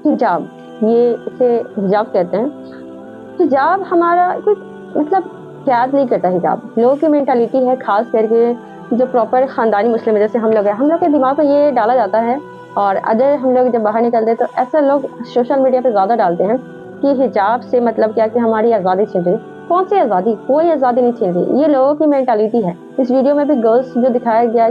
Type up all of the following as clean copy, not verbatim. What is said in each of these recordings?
हिजाब, ये इसे हिजाब कहते हैं। हिजाब हमारा कोई मतलब कैद नहीं करता हिजाब। लोगों की मेंटालिटी है, खास करके जो प्रॉपर ख़ानदानी मुस्लिम है जैसे हम लोग हैं, हम लोग के दिमाग में ये डाला जाता है और अदर हम लोग जब बाहर निकलते हैं तो ऐसे लोग सोशल मीडिया पे ज़्यादा डालते हैं कि हिजाब से मतलब क्या कि हमारी आज़ादी छिन रही। कौन सी आज़ादी? कोई आज़ादी नहीं छिन रही। ये लोगों की मेंटालिटी है। इस वीडियो में भी गर्ल्स जो दिखाया गया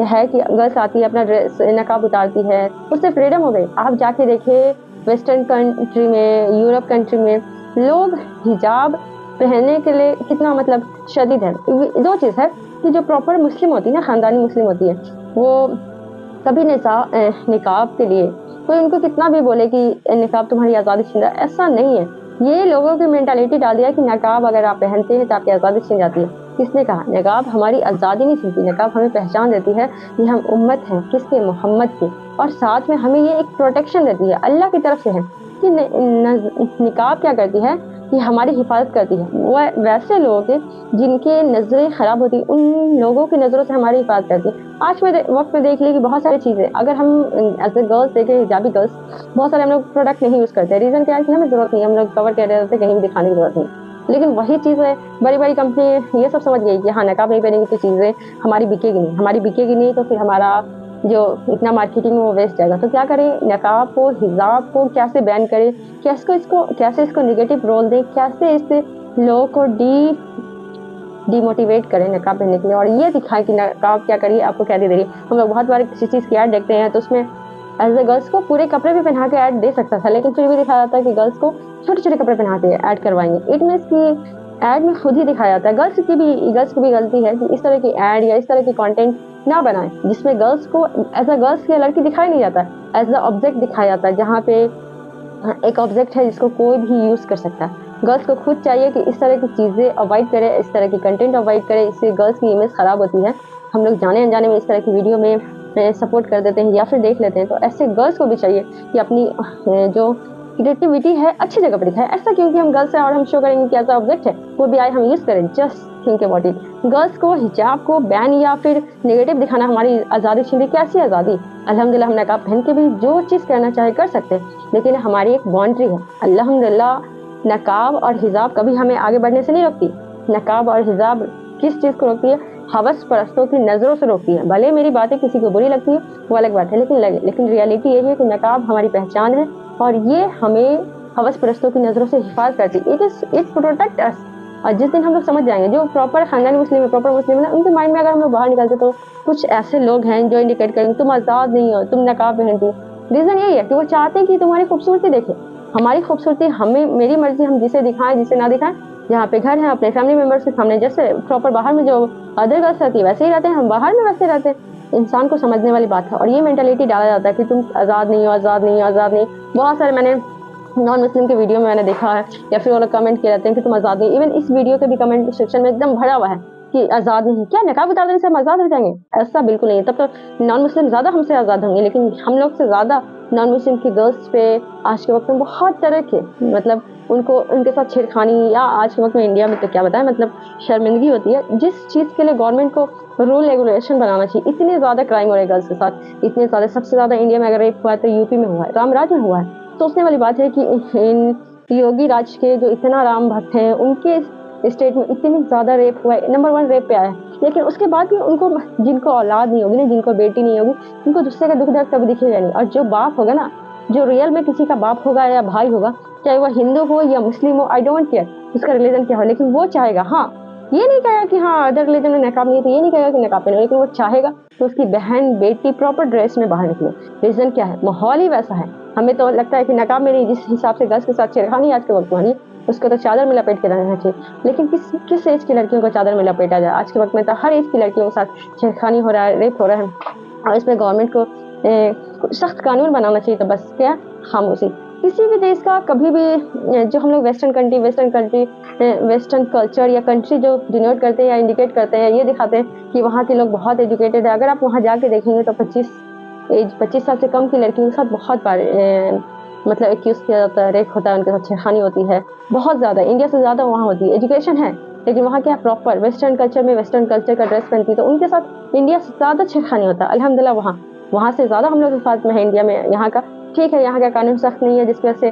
है कि गर्ल्स आती है अपना ड्रेस नकाब उतारती है, उससे फ्रीडम हो गई। आप जाके देखिए वेस्टर्न कंट्री में, यूरोप कंट्री में लोग हिजाब पहनने के लिए कितना मतलब शदीद है। दो चीज़ है कि जो प्रॉपर मुस्लिम होती है ना, ख़ानदानी मुस्लिम होती है, वो कभी निकाब के लिए कोई उनको कितना भी बोले कि निकाब तुम्हारी आज़ादी छीन रहा है, ऐसा नहीं है। ये लोगों की मेंटालिटी डाल दिया कि नकाब अगर आप पहनते हैं तो आपकी आज़ादी छीन जाती है। किसने कहा? नकाब हमारी आज़ादी नहीं छीनती, नकाब हमें पहचान देती है कि हम उम्मत हैं किसके? मोहम्मद की। और साथ में हमें ये एक प्रोटेक्शन देती है, अल्लाह की तरफ से है कि निकाब क्या करती है कि हमारी हिफाजत करती है। वो वैसे लोग जिनके नज़रें ख़राब होती हैं, उन लोगों की नज़रों से हमारी हिफाजत करती है। आज के वक्त में देख लीजिए कि बहुत सारी चीज़ें अगर हम एज ए गर्ल्स देखें, हिजाबी गर्ल्स बहुत सारे हम लोग प्रोडक्ट नहीं यूज़ करते। रीज़न क्या है कि हमें ज़रूरत नहीं है, हम लोग कवर कर रहे थे, कहीं भी दिखाने की ज़रूरत नहीं। लेकिन वही चीज़ है, बड़ी बड़ी कंपनी ये सब समझ गई कि हाँ नकाब नहीं पहनेंगे तो चीज़ें हमारी बिकेगी नहीं, हमारी बिकेगी नहीं तो फिर हमारा जो इतना मार्केटिंग में वो वेस्ट जाएगा। तो क्या करें, नकाब को, हिजाब को कैसे बैन करें, कैसे इसको नेगेटिव रोल दें, कैसे इससे लोगों को डिमोटिवेट करें नकाब पहनने के लिए और ये दिखाएं कि नकाब क्या करिए, आपको क्या दे रही है। हम लोग बहुत बार किसी चीज़ की ऐड देखते हैं तो उसमें एज ए गर्ल्स को पूरे कपड़े भी पहना के ऐड दे सकता था, लेकिन फिर भी दिखाया जाता है कि गर्ल्स को छोटे छोटे कपड़े पहना के ऐड करवाएंगे। इट मीन्स की ऐड में खुद ही दिखाया जाता है। गर्ल्स की भी गलती है कि इस तरह की ऐड या इस तरह की कंटेंट ना बनाएं जिसमें गर्ल्स को एज अ गर्ल्स की लड़की दिखाई नहीं जाता है, एज अ ऑब्जेक्ट दिखाया जाता है, जहाँ पे एक ऑब्जेक्ट है जिसको कोई भी यूज़ कर सकता है। गर्ल्स को खुद चाहिए कि इस तरह की चीज़ें अवॉइड करे, इस तरह की कंटेंट अवॉइड करे, इससे गर्ल्स की इमेज ख़राब होती है। हम लोग जाने अनजाने में इस तरह की वीडियो में सपोर्ट कर देते हैं या फिर देख लेते हैं। तो ऐसे गर्ल्स को भी चाहिए कि अपनी जो क्रिएटिविटी है अच्छी जगह पर दिखाएं। ऐसा क्योंकि हम गर्ल्स हैं और हम शो करेंगे कि ऐसा ऑब्जेक्ट है, वो भी आए हम यूज़ करें। Just think about it. Girls को हिजाब को बैन या फिर नेगेटिव दिखाना हमारी आज़ादी छीन रही। कैसी आज़ादी? अल्हम्दुलिल्लाह हम नकाब पहन के भी जो चीज़ करना चाहे कर सकते हैं, लेकिन हमारी एक बाउंड्री है। अल्हम्दुलिल्लाह नकाब और हिजाब कभी हमें आगे बढ़ने से नहीं रोकती। नकाब और हिजाब किस चीज़ को रोकती है? हवस परस्तों की नज़रों से रोकती है। भले मेरी बातें किसी को बुरी लगती है वो अलग बात है, लेकिन रियलिटी यही है कि नकाब हमारी पहचान है और ये हमें हवस परस्तों की नज़रों से हिफाजत करती है। It protect us. और जिस दिन हम लोग समझ जाएंगे, जो प्रॉपर खानदानी मुस्लिम है, प्रॉपर मुस्लिम है ना, उनके माइंड में अगर हम लोग बाहर निकलते तो कुछ ऐसे लोग हैं जो इंडिकेट करेंगे तुम आज़ाद नहीं हो, तुम नकाब पहनती हो। रीज़न यही है कि वो चाहते हैं कि तुम्हारी खूबसूरती देखें। हमारी खूबसूरती हमें, मेरी मर्जी, हम जिसे दिखाएं जिसे ना दिखाएं। जहाँ पे घर है अपने फैमिली मेम्बर्स के सामने, जैसे प्रॉपर बाहर में जो अदर गर्ल्स रहती है वैसे ही रहते हैं, हम बाहर में वैसे रहते हैं। इंसान को समझने वाली बात है। और ये मेंटालिटी डाला जाता है कि तुम आज़ाद नहीं हो, आज़ाद नहीं हो, आज़ाद नहीं। बहुत सारे मैंने नॉन मुस्लिम के वीडियो में मैंने देखा है या फिर वो लोग कमेंट किए रहते हैं कि तुम आज़ाद नहीं। इवन इस वीडियो के भी कमेंट सेक्शन में एकदम भरा हुआ है कि आज़ाद नहीं। क्या नकाब उतार देने से हम आज़ाद हो जाएंगे? ऐसा बिल्कुल नहीं है। तब तो नॉन मुस्लिम ज़्यादा हमसे आज़ाद होंगे, लेकिन हम लोग से ज़्यादा नॉन मुस्लिम की गर्ल्स पे आज के वक्त में बहुत तरह के मतलब उनको उनके साथ छेड़खानी, या आज के वक्त में इंडिया में तो क्या बताएं, मतलब शर्मिंदगी होती है। जिस चीज़ के लिए गवर्नमेंट को रूल रेगुलेशन बनाना चाहिए। इतने ज़्यादा क्राइम हो रहे गर्ल्स के साथ, इतने ज़्यादा, सबसे ज़्यादा इंडिया में अगर रेप हुआ है तो यूपी में हुआ है, रामराज में हुआ है। सोचने वाली बात है कि इन योगी राज के जो इतना राम भक्त हैं उनके स्टेट में इतनी ज़्यादा रेप हुआ है, नंबर 1 रेप पे आया है। लेकिन उसके बाद भी उनको, जिनको औलाद नहीं होगी ना, जिनको बेटी नहीं होगी, उनको दूसरे का दुख दर्द कभी दिखेगा नहीं। और जो बाप होगा ना, जो रियल में किसी का बाप होगा या भाई होगा, चाहे वह हिंदू हो या मुस्लिम हो, आई डोंट केयर उसका रिलीजन क्या हो, लेकिन वो चाहेगा, हाँ ये नहीं कहेगा कि हाँ अदर रिलीजन में नकाब नहीं है तो ये नहीं कहेगा कि नकाब पहनो, लेकिन वो चाहेगा तो उसकी बहन बेटी प्रॉपर ड्रेस में बाहर निकले। रीज़न क्या है? माहौल ही वैसा है। हमें तो लगता है कि नकाब में नहीं, जिस हिसाब से गर्ल्स के साथ छेड़खानी आज के वक्त में हो रही है उसको तो चादर में लपेट के रहना चाहिए। लेकिन किस एज की लड़कियों को चादर में लपेटा जाए? आज के वक्त में तो हर एज की लड़कियों के साथ छेड़खानी हो रहा है, रेप हो रहा है। और इसमें गवर्नमेंट को सख्त कानून बनाना चाहिए। तो बस क्या, खामोशी। किसी भी देश का कभी भी जो हम लोग वेस्टर्न कल्चर या कंट्री जो डिनोट करते हैं या इंडिकेट करते हैं, ये दिखाते हैं कि वहाँ के लोग बहुत एजुकेटेड है। अगर आप वहाँ जाके देखेंगे तो 25 साल से कम की लड़कियों के साथ बहुत बार मतलब एक्यूज किया जाता है, रेप होता है, उनके साथ छेड़खानी होती है बहुत ज़्यादा। इंडिया से ज़्यादा वहाँ होती है। एजुकेशन है लेकिन वहाँ क्या, प्रॉपर वेस्टर्न कल्चर में वेस्टर्न कल्चर का ड्रेस पहनती है, तो उनके साथ इंडिया से ज़्यादा छेड़खानी होता है। अल्हम्दुलिल्लाह वहाँ से ज़्यादा हम लोग के साथ में है इंडिया में यहाँ का। ठीक है, यहाँ का कानून सख्त नहीं है, जिसकी वजह से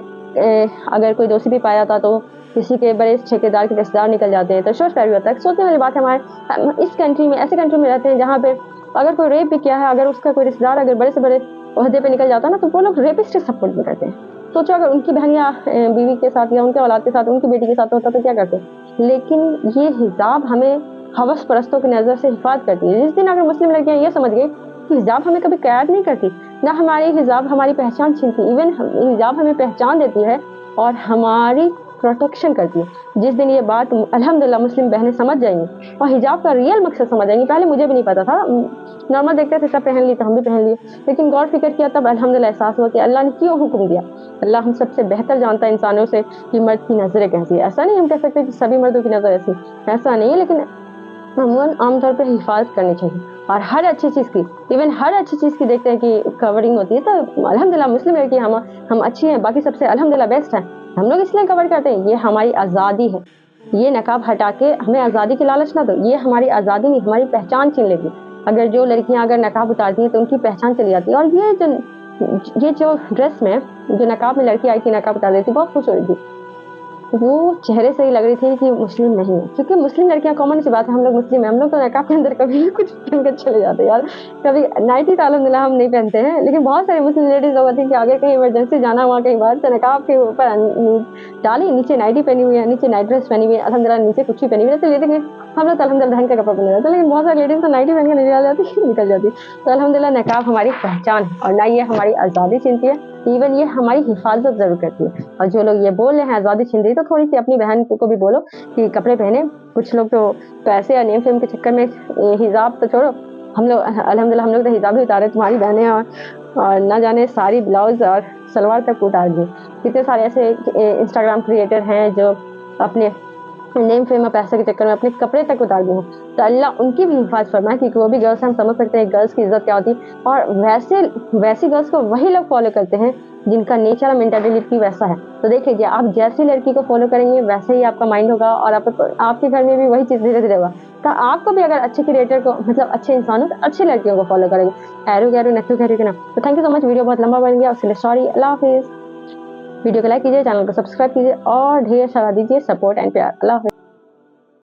अगर कोई दोषी भी पाया जाता तो किसी के बड़े ठेकेदार के रिश्तेदार निकल जाते हैं, तो सोच पैर भी होता है। सोचने वाली बात है, हमारे इस कंट्री में, ऐसे कंट्री में रहते हैं जहाँ पे अगर कोई रेप भी किया है, अगर उसका कोई रिश्तेदार अगर बड़े से बड़े ओहदे पे निकल जाता है ना, तो वो लोग रेपिस्ट सपोर्ट में करते हैं। सोचो अगर उनकी बहन या बीवी के साथ या उनके औलाद के साथ, उनकी बेटी के साथ होता तो क्या करते। लेकिन ये हिजाब हमें हवस परस्तों की नज़र से हिफाजत करती है। जिस दिन अगर मुस्लिम लड़कियां ये समझ गई कि हिजाब हमें कभी कैद नहीं करती, ना हमारी हिजाब हमारी पहचान छीनती, इवन हिजाब हमें पहचान देती है और हमारी प्रोटेक्शन करती है। जिस दिन ये बात अल्हम्दुलिल्लाह मुस्लिम बहनें समझ जाएंगी और हिजाब का रियल मकसद समझ जाएंगी। पहले मुझे भी नहीं पता था, नॉर्मल देखते थे सब पहन ली तो हम भी पहन लिए, लेकिन गौर फिक्र किया तब अल्हम्दुलिल्लाह एहसास हुआ कि अल्लाह ने क्यों हुक्म दिया। अल्लाह हम सबसे बेहतर जानता है इंसानों से कि मर्द की नज़रें कैसी है। ऐसा नहीं हम कह सकते कि सभी मर्दों की नज़र ऐसी, ऐसा नहीं है, लेकिन अमूमन आमतौर पर हिफाजत करनी चाहिए। और हर अच्छी चीज़ की, इवन हर अच्छी चीज़ की देखते हैं कि कवरिंग होती है, तो अल्हम्दुलिल्लाह मुस्लिम लड़की हम अच्छी हैं, बाकी सबसे अल्हम्दुलिल्लाह बेस्ट हैं, हम लोग इसलिए कवर करते हैं। ये हमारी आज़ादी है, ये नकाब हटा के हमें आज़ादी की लालच ना दो, ये हमारी आज़ादी नहीं, हमारी पहचान छीन लेगी। अगर जो लड़कियां अगर नकाब उतारती हैं तो उनकी पहचान चली जाती है। और ये जो ड्रेस में, जो नकाब में लड़की आई थी, नकाब उतार देती, बहुत खुश हो रही थी, वो चेहरे से ही लग रही थी कि मुस्लिम नहीं है। क्योंकि मुस्लिम लड़कियां, कॉमन सी बात है, हम लोग मुस्लिम हैं, हम लोग तो नकाब के अंदर कभी भी कुछ पहन कर चले जाते हैं यार। कभी नाइटी तो अल्हम्दुलिल्लाह हम नहीं पहनते हैं, लेकिन बहुत सारी मुस्लिम लेडीज लोग होती हैं कि अगर कहीं इमरजेंसी जाना हुआ कहीं बाहर, तो नकाब के ऊपर डाली, नीचे नाइटी पहनी हुई है, नीचे नाइट ड्रेस पहनी हुई है, अल्हम्दुलिल्लाह नीचे कुछ भी पहनी हुई है, तो ये देखिए हम लोग तो अल्हम्दुलिल्लाह ढंग का कपड़ा पहने रहते हैं। लेकिन बहुत सारी लेडीज तो नाइटी पहन के निकल जाती। तो अल्हम्दुलिल्लाह नकाब हमारी पहचान है और ना ये हमारी आज़ादी छीनती है, इवन ये हमारी हिफाजत जरूर करती है। और जो लोग ये बोल रहे हैं आज़ादी छीन रही, तो थोड़ी सी अपनी बहन को भी बोलो कि कपड़े पहने। कुछ लोग तो पैसे या नेम फेम के चक्कर में हिजाब तो छोड़ो, हम लोग अल्हम्दुलिल्लाह हम लोग तो हिजाब भी उतारे, तुम्हारी बहनें और ना जाने सारी ब्लाउज और सलवार तक उतार दी। कितने सारे ऐसे इंस्टाग्राम क्रिएटर हैं जो अपने नेम फेम और पैसे के चक्कर में अपने कपड़े तक उतार दिए हैं। तो अल्लाह उनकी भी हिफाजत फरमाए, क्योंकि वो भी गर्ल्स, हम समझ सकते हैं गर्ल्स की इज्जत क्या होती है। और वैसी गर्ल्स को वही लोग फॉलो करते हैं जिनका नेचर और मेंटालिटी वैसा है। तो देख लीजिए, आप जैसी लड़की को फॉलो करेंगे वैसे ही आपका माइंड होगा, और आपके घर में भी वही चीज़ धीरे धीरे होगा। तो आपको भी अगर अच्छे क्रिएटर को, मतलब अच्छे इंसानों, तो अच्छी लड़कियों को फॉलो करेंगे। एरू गैरू नथु गैरू के नाम। तो thank you so much, video बहुत लंबा बन गया, उसके लिए सॉरी। अल्लाह हाफिज़। वीडियो को लाइक कीजिए, चैनल को सब्सक्राइब कीजिए और ढेर सारा दीजिए सपोर्ट एंड प्यार। अल्लाह हाफिज़।